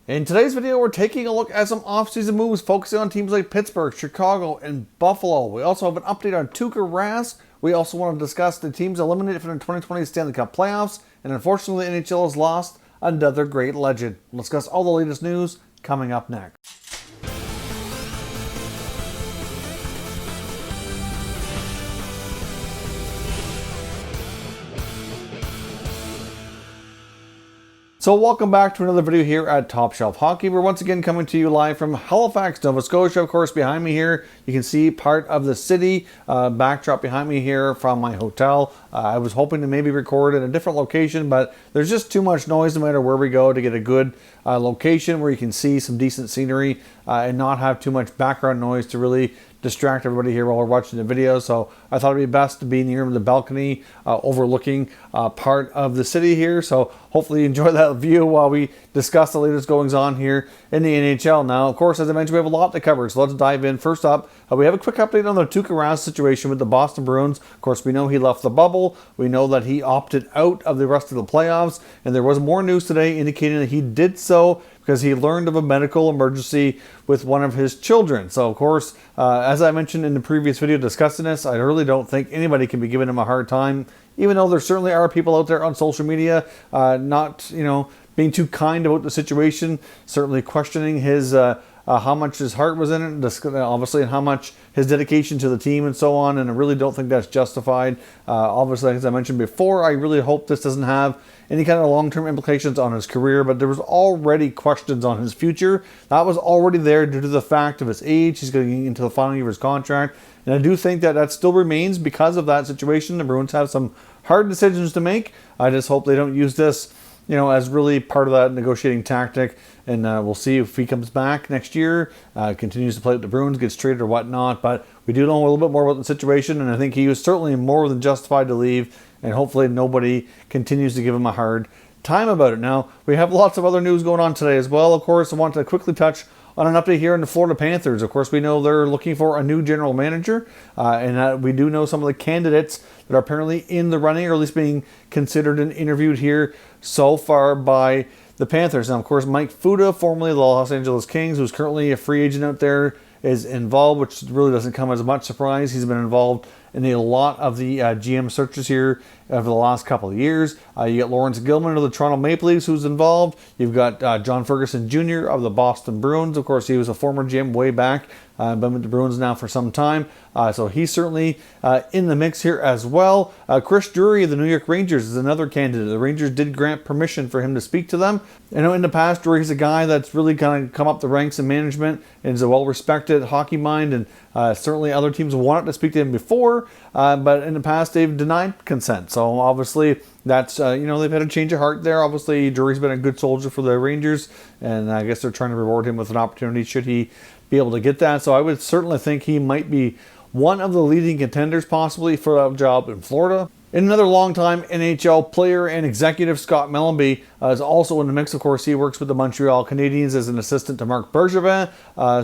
In today's video, we're taking a look at some offseason moves focusing on teams like Pittsburgh, Chicago, and Buffalo. We also have an update on Tuukka Rask. We also want to discuss the teams eliminated from the 2020 Stanley Cup Playoffs. And unfortunately, the NHL has lost another great legend. We'll discuss all the latest news coming up next. So welcome back to another video here at Top Shelf Hockey. We're once again coming to you live from Halifax, Nova Scotia. Of course, behind me here, you can see part of the city. Backdrop behind me here from my hotel. I was hoping to maybe record in a different location, but there's just too much noise no matter where we go to get a good location where you can see some decent scenery and not have too much background noise to really distract everybody here while we're watching the video. So I thought it'd be best to be near the balcony overlooking part of the city here. So hopefully you enjoy that view while we discuss the latest goings on here in the NHL. Now, of course, as I mentioned, we have a lot to cover. So let's dive in. First up, we have a quick update on the Tuukka Rask situation with the Boston Bruins. Of course, we know he left the bubble. We know that he opted out of the rest of the playoffs. And there was more news today indicating that he did so because he learned of a medical emergency with one of his children. So, of course, as I mentioned in the previous video discussing this, I really don't think anybody can be giving him a hard time, even though there certainly are people out there on social media not, being too kind about the situation, certainly questioning his how much his heart was in it, obviously, and how much his dedication to the team and so on, and I really don't think that's justified. Obviously, as I mentioned before, I really hope this doesn't have any kind of long-term implications on his career, but there was already questions on his future. That was already there due to the fact of his age. He's getting into the final year of his contract, and I do think that that still remains because of that situation. The Bruins have some hard decisions to make. I just hope they don't use this as really part of that negotiating tactic. And we'll see if he comes back next year, continues to play with the Bruins, gets traded or whatnot. But we do know a little bit more about the situation, and I think he was certainly more than justified to leave. And hopefully nobody continues to give him a hard time about it. Now, we have lots of other news going on today as well. Of course, I want to quickly touch on an update here in the Florida Panthers. Of course, we know they're looking for a new general manager, and we do know some of the candidates that are apparently in the running, or at least being considered and interviewed here so far by the Panthers. Now, of course, Mike Futa, formerly the Los Angeles Kings, who's currently a free agent out there, is involved, which really doesn't come as much surprise. He's been involved in a lot of the GM searches here over the last couple of years. You got Lawrence Gilman of the Toronto Maple Leafs who's involved. You've got John Ferguson Jr. of the Boston Bruins. Of course, he was a former GM way back. Been with the Bruins now for some time. So he's certainly in the mix here as well. Chris Drury of the New York Rangers is another candidate. The Rangers did grant permission for him to speak to them. I know in the past, Drury's a guy that's really kind of come up the ranks in management and is a well-respected hockey mind, and certainly other teams wanted to speak to him before, but in the past they've denied consent. So obviously that's, they've had a change of heart there. Obviously Drury's been a good soldier for the Rangers, and I guess they're trying to reward him with an opportunity should he be able to get that. So I would certainly think he might be one of the leading contenders possibly for a job in Florida. And another longtime NHL player and executive, Scott Mellanby, is also in the mix. Of course, he works with the Montreal Canadiens as an assistant to Marc Bergevin.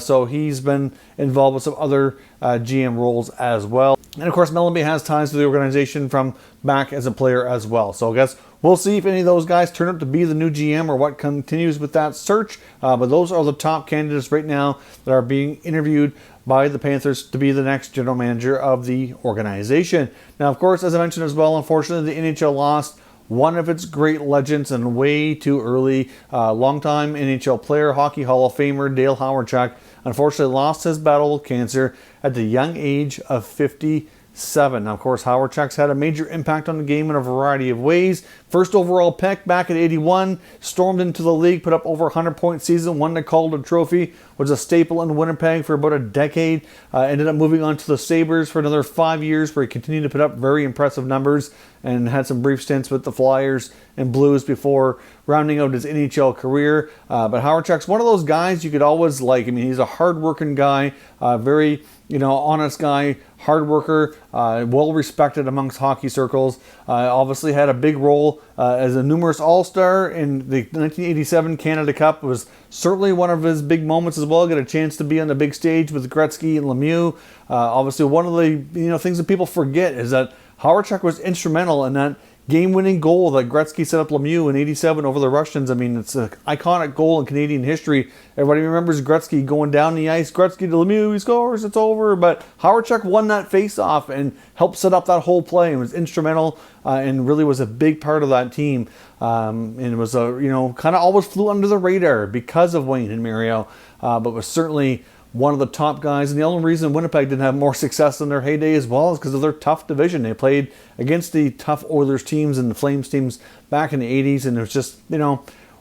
So he's been involved with some other GM roles as well. And of course, Mellanby has ties to the organization from back as a player as well. So I guess we'll see if any of those guys turn up to be the new GM or what continues with that search. But those are the top candidates right now that are being interviewed by the Panthers to be the next general manager of the organization. Now, of course, as I mentioned as well, unfortunately, the NHL lost one of its great legends and way too early. Longtime NHL player, Hockey Hall of Famer Dale Hawerchuk, unfortunately lost his battle with cancer at the young age of 57. Now, of course, Hawerchuk's had a major impact on the game in a variety of ways. First overall pick back at 81, stormed into the league, put up over 100-point season, won the Calder Trophy, was a staple in Winnipeg for about a decade, ended up moving on to the Sabres for another 5 years where he continued to put up very impressive numbers and had some brief stints with the Flyers and Blues before rounding out his NHL career. But Hawerchuk's one of those guys you could always like. I mean, he's a hard-working guy, very honest guy, hard worker, well respected amongst hockey circles. Obviously had a big role as a numerous All-Star in the 1987 Canada Cup. It was certainly one of his big moments as well. Get a chance to be on the big stage with Gretzky and Lemieux. Obviously, one of the things that people forget is that Hawerchuk was instrumental in that game-winning goal that Gretzky set up Lemieux in '87 over the Russians. I mean, it's an iconic goal in Canadian history. Everybody remembers Gretzky going down the ice. Gretzky to Lemieux, he scores, it's over. But Hawerchuk won that face-off and helped set up that whole play and was instrumental and really was a big part of that team. And it was, kind of always flew under the radar because of Wayne and Mario, but was certainly one of the top guys. And the only reason Winnipeg didn't have more success in their heyday as well is because of their tough division. They played against the tough Oilers teams and the Flames teams back in the 80s, and it was just,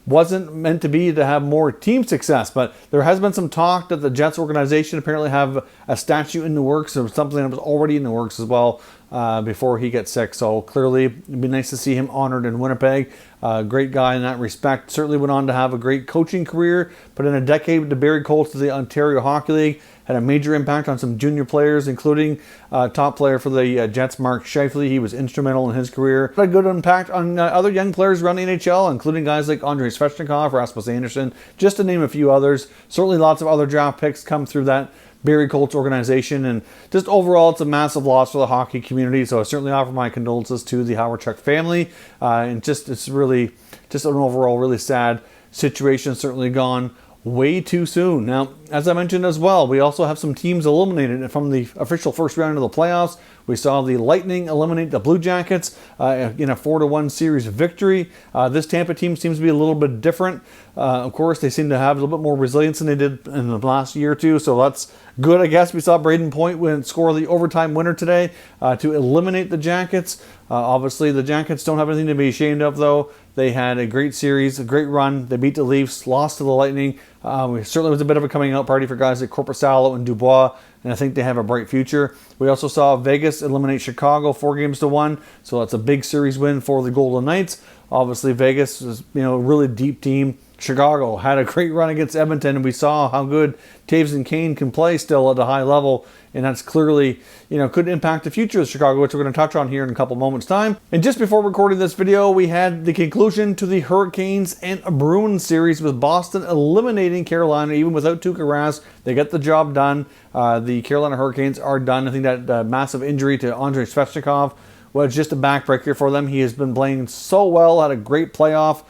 wasn't meant to be to have more team success. But there has been some talk that the Jets organization apparently have a statue in the works, or something that was already in the works as well before he gets sick. So clearly it'd be nice to see him honored in Winnipeg. Great guy in that respect. Certainly went on to have a great coaching career, put in a decade with the Barrie Colts of the Ontario Hockey League, had a major impact on some junior players, including top player for the Jets, Mark Scheifele. He was instrumental in his career. Had a good impact on other young players around the NHL, including guys like Andrei Svechnikov, Rasmus Andersson, just to name a few others. Certainly lots of other draft picks come through that Barrie Colts organization, and just overall it's a massive loss for the hockey community. So I certainly offer my condolences to the Hawerchuk family, and it's really just an overall really sad situation. Certainly gone way too soon. Now, as I mentioned as well, we also have some teams eliminated from the official first round of the playoffs. We saw the Lightning eliminate the Blue Jackets in a 4-1 series victory. This Tampa team seems to be a little bit different. Of course, they seem to have a little bit more resilience than they did in the last year or two, so that's good, I guess. We saw Braden Point score the overtime winner today to eliminate the Jackets. Obviously, the Jackets don't have anything to be ashamed of, though. They had a great series, a great run. They beat the Leafs, lost to the Lightning. It certainly was a bit of a coming out party for guys like Korpisalo and Dubois, and I think they have a bright future. We also saw Vegas eliminate Chicago 4-1, so that's a big series win for the Golden Knights. Obviously, Vegas is a really deep team. Chicago had a great run against Edmonton, and we saw how good Taves and Kane can play still at a high level, and that's clearly, could impact the future of Chicago, which we're going to touch on here in a couple moments' time. And just before recording this video, we had the conclusion to the Hurricanes and Bruins series, with Boston eliminating Carolina, even without Tuukka Rask. They get the job done. The Carolina Hurricanes are done. I think that massive injury to Andrei Svechnikov was just a backbreaker for them. He has been playing so well, had a great playoff.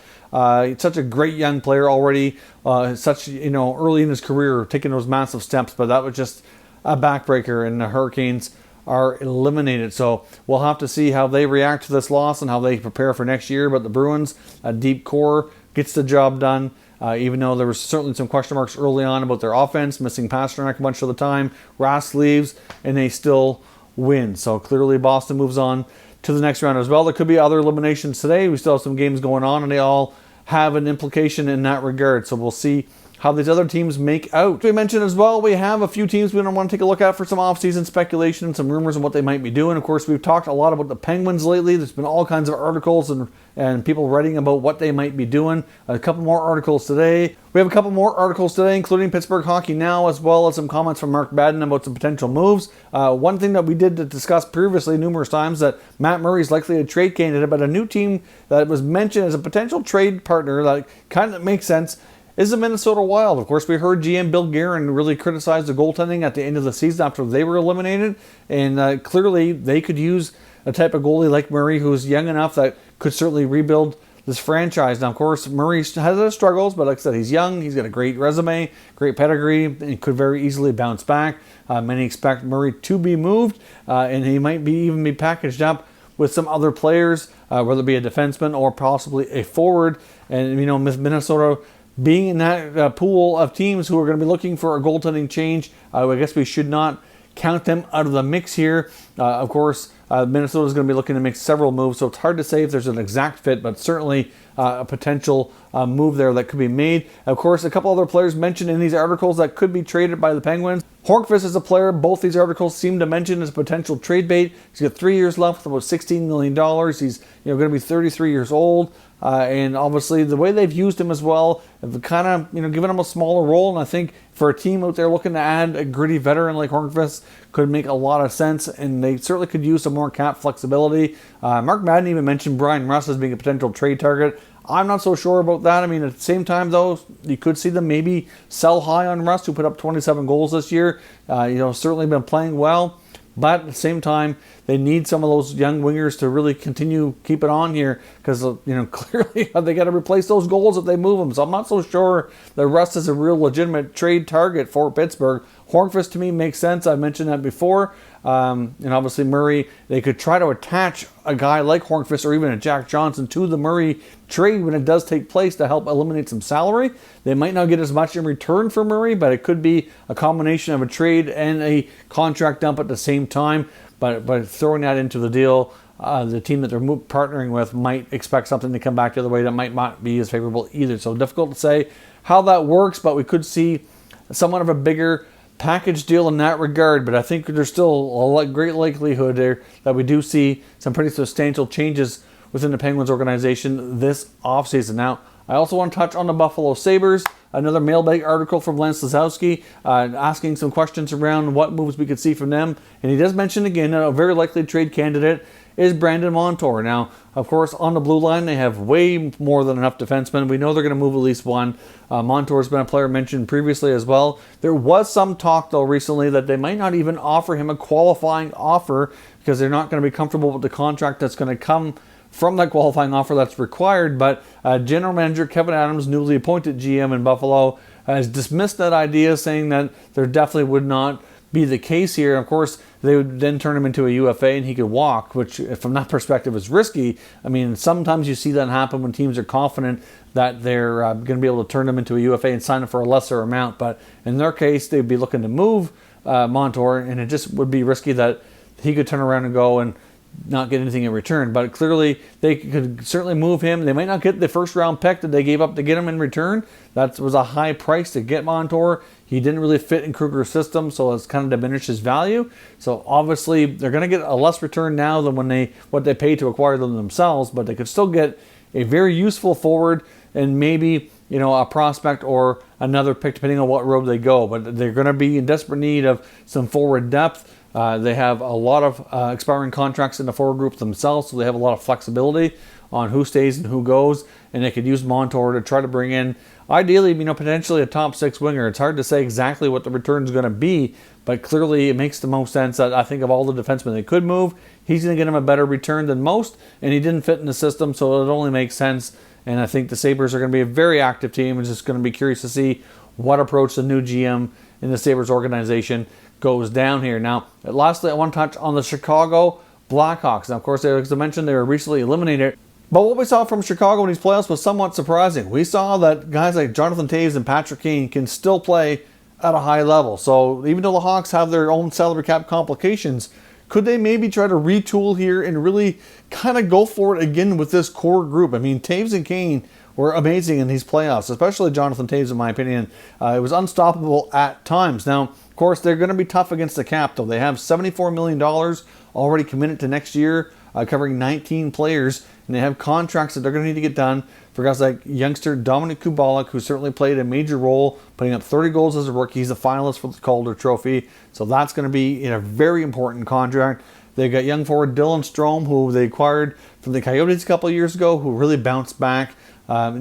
Such a great young player already, early in his career, taking those massive steps, but that was just a backbreaker, and the Hurricanes are eliminated. So we'll have to see how they react to this loss and how they prepare for next year. But the Bruins, a deep core, gets the job done. Even though there was certainly some question marks early on about their offense, missing Pasternak a bunch of the time. Rask leaves, and they still win. So clearly Boston moves on to the next round as well. There could be other eliminations today. We still have some games going on, and they all have an implication in that regard. So we'll see how these other teams make out. We mentioned as well, we have a few teams we don't want to take a look at for some offseason speculation and some rumors on what they might be doing. Of course, we've talked a lot about the Penguins lately. There's been all kinds of articles and people writing about what they might be doing. A couple more articles today. We have a couple more articles today, including Pittsburgh Hockey Now, as well as some comments from Mark Madden about some potential moves. One thing that we did discuss previously numerous times, that Matt Murray is likely a trade candidate, but a new team that was mentioned as a potential trade partner that kind of makes sense is the Minnesota Wild. Of course, we heard GM Bill Guerin really criticize the goaltending at the end of the season after they were eliminated, and clearly they could use a type of goalie like Murray, who's young enough that could certainly rebuild this franchise. Now, of course, Murray has his struggles, but like I said, he's young, he's got a great resume, great pedigree, and could very easily bounce back. Many expect Murray to be moved, and he might even be packaged up with some other players, whether it be a defenseman or possibly a forward. And, with Minnesota being in that pool of teams who are going to be looking for a goaltending change, I guess we should not count them out of the mix here. Of course, Minnesota is going to be looking to make several moves, so it's hard to say if there's an exact fit, but certainly a potential move there that could be made. Of course, a couple other players mentioned in these articles that could be traded by the Penguins. Hornqvist is a player both these articles seem to mention as a potential trade bait. He's got 3 years left with about $16 million. He's going to be 33 years old. And obviously the way they've used him as well, have kind of given him a smaller role. And I think for a team out there looking to add a gritty veteran like Hornqvist could make a lot of sense. And they certainly could use some more cap flexibility. Mark Madden even mentioned Brian Russ as being a potential trade target. I'm not so sure about that. I mean, at the same time, though, you could see them maybe sell high on Russ, who put up 27 goals this year. Certainly been playing well. But at the same time, they need some of those young wingers to really continue keep it on here because, clearly they got to replace those goals if they move them. So I'm not so sure that Rust is a real legitimate trade target for Pittsburgh. Hornqvist to me makes sense. I mentioned that before. And obviously Murray, they could try to attach a guy like Hornqvist or even a Jack Johnson to the Murray trade when it does take place to help eliminate some salary. They might not get as much in return for Murray, but it could be a combination of a trade and a contract dump at the same time. But throwing that into the deal, the team that they're partnering with might expect something to come back the other way that might not be as favorable either. So difficult to say how that works, but we could see somewhat of a bigger package deal in that regard, but I think there's still a great likelihood there that we do see some pretty substantial changes within the Penguins organization this offseason. Now, I also want to touch on the Buffalo Sabres. Another mailbag article from Lance Lysowski asking some questions around what moves we could see from them. And he does mention again that a very likely trade candidate is Brandon Montour. Now, of course, on the blue line, they have way more than enough defensemen. We know they're going to move at least one. Montour's been a player mentioned previously as well. There was some talk, though, recently that they might not even offer him a qualifying offer because they're not going to be comfortable with the contract that's going to come from that qualifying offer that's required. But General Manager Kevin Adams, newly appointed GM in Buffalo, has dismissed that idea, saying that there definitely would not be the case here. Of course, they would then turn him into a UFA and he could walk, which from that perspective is risky. I mean, sometimes you see that happen when teams are confident that they're going to be able to turn him into a UFA and sign him for a lesser amount. But in their case, they'd be looking to move Montour, and it just would be risky that he could turn around and go and not get anything in return. But clearly, they could certainly move him. They might not get the first round pick that they gave up to get him in return. That was a high price to get Montour. He didn't really fit in Kruger's system, so it's kind of diminished his value. So obviously, they're going to get a less return now than what they paid to acquire them themselves, but they could still get a very useful forward and maybe a prospect or another pick depending on what road they go. But they're going to be in desperate need of some forward depth. They have a lot of expiring contracts in the forward group themselves, so they have a lot of flexibility on who stays and who goes, and they could use Montour to try to bring in, ideally, potentially a top six winger. It's hard to say exactly what the return is going to be, but clearly it makes the most sense that I think of all the defensemen they could move, he's going to get him a better return than most, and he didn't fit in the system, so it only makes sense. And I think the Sabres are going to be a very active team. I'm just going to be curious to see what approach the new GM in the Sabres organization goes down here. Now, lastly, I want to touch on the Chicago Blackhawks. Now, of course, as I mentioned, they were recently eliminated. But what we saw from Chicago in these playoffs was somewhat surprising. We saw that guys like Jonathan Toews and Patrick Kane can still play at a high level. So even though the Hawks have their own salary cap complications, could they maybe try to retool here and really kind of go for it again with this core group? I mean, Toews and Kane were amazing in these playoffs, especially Jonathan Toews, in my opinion. It was unstoppable at times. Now, of course, they're going to be tough against the cap, though. They have $74 million already committed to next year, covering 19 players, and they have contracts that they're going to need to get done for guys like youngster Dominic Kubalik, who certainly played a major role, putting up 30 goals as a rookie. He's a finalist for the Calder Trophy, so that's going to be in a very important contract. They've got young forward Dylan Strome, who they acquired from the Coyotes a couple of years ago, who really bounced back.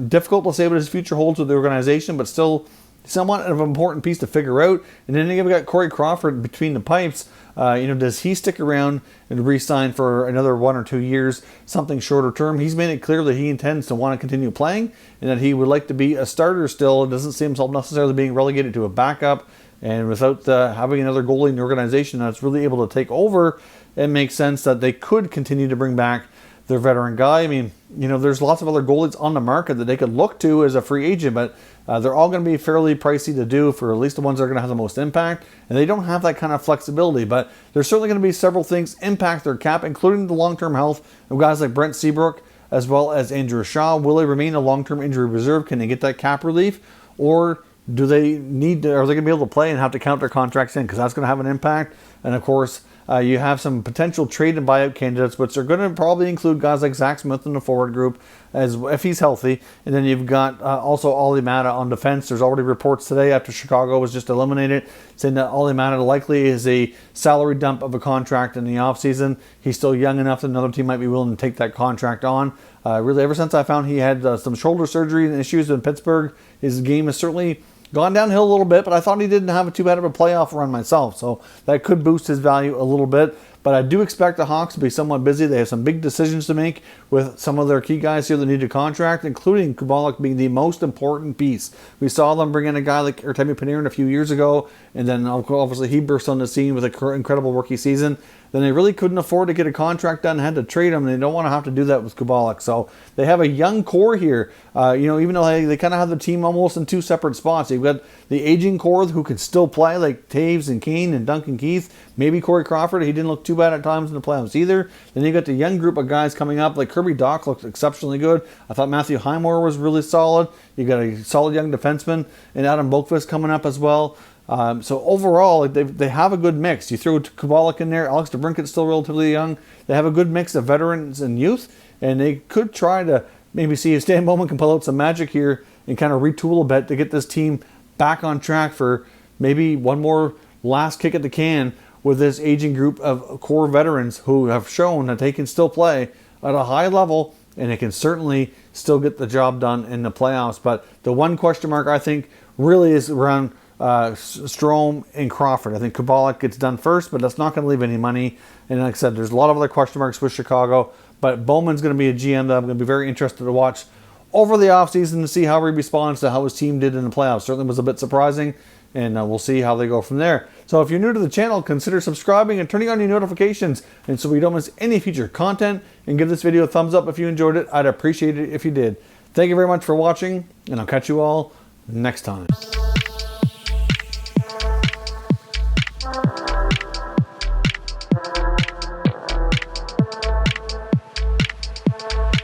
Difficult to say what his future holds with the organization, but still somewhat of an important piece to figure out. And then you've got Corey Crawford between the pipes. Does he stick around and re-sign for another 1 or 2 years, something shorter term? He's made it clear that he intends to want to continue playing and that he would like to be a starter still. It doesn't see himself necessarily being relegated to a backup. And without having another goalie in the organization that's really able to take over, it makes sense that they could continue to bring back their veteran guy. I mean, there's lots of other goalies on the market that they could look to as a free agent, but they're all going to be fairly pricey to do for at least the ones that are going to have the most impact, and they don't have that kind of flexibility. But there's certainly going to be several things impact their cap, including the long-term health of guys like Brent Seabrook as well as Andrew Shaw. Will they remain a long-term injury reserve? Can they get that cap relief? Or do they need to, are they going to be able to play and have to count their contracts in? Because that's going to have an impact. And of course, you have some potential trade and buyout candidates, which are going to probably include guys like Zach Smith in the forward group, as if he's healthy. And then you've got also Olli Mata on defense. There's already reports today after Chicago was just eliminated saying that Olli Mata likely is a salary dump of a contract in the offseason. He's still young enough that another team might be willing to take that contract on. Really, ever since I found he had some shoulder surgery and issues in Pittsburgh, his game has certainly gone downhill a little bit, but I thought he didn't have too bad of a playoff run myself, so that could boost his value a little bit. But I do expect the Hawks to be somewhat busy. They have some big decisions to make with some of their key guys here that need a contract, including Kubalik being the most important piece. We saw them bring in a guy like Artemi Panarin a few years ago, and then obviously he burst on the scene with an incredible rookie season. Then they really couldn't afford to get a contract done, had to trade him, and they don't want to have to do that with Kubalik. So they have a young core here. Even though they kind of have the team almost in two separate spots. You've got the aging core who can still play, like Taves and Kane and Duncan Keith. Maybe Corey Crawford. He didn't look too bad at times in the playoffs either. Then you got the young group of guys coming up, like Kirby Dach looked exceptionally good. I thought Matthew Highmore was really solid. You got a solid young defenseman, and Adam Boqvist coming up as well. So overall, they have a good mix. You throw Kubalik in there. Alex DeBrincat's still relatively young. They have a good mix of veterans and youth, and they could try to maybe see if Stan Bowman can pull out some magic here and kind of retool a bit to get this team back on track for maybe one more last kick at the can with this aging group of core veterans who have shown that they can still play at a high level, and they can certainly still get the job done in the playoffs. But the one question mark, I think, really is around Strome and Crawford. I think Kubalik gets done first, but that's not going to leave any money. And like I said, there's a lot of other question marks with Chicago, but Bowman's going to be a GM that I'm going to be very interested to watch over the offseason to see how he responds to how his team did in the playoffs. Certainly was a bit surprising, and we'll see how they go from there. So if you're new to the channel, consider subscribing and turning on your notifications, and so you don't miss any future content, and give this video a thumbs up if you enjoyed it. I'd appreciate it if you did. Thank you very much for watching, and I'll catch you all next time.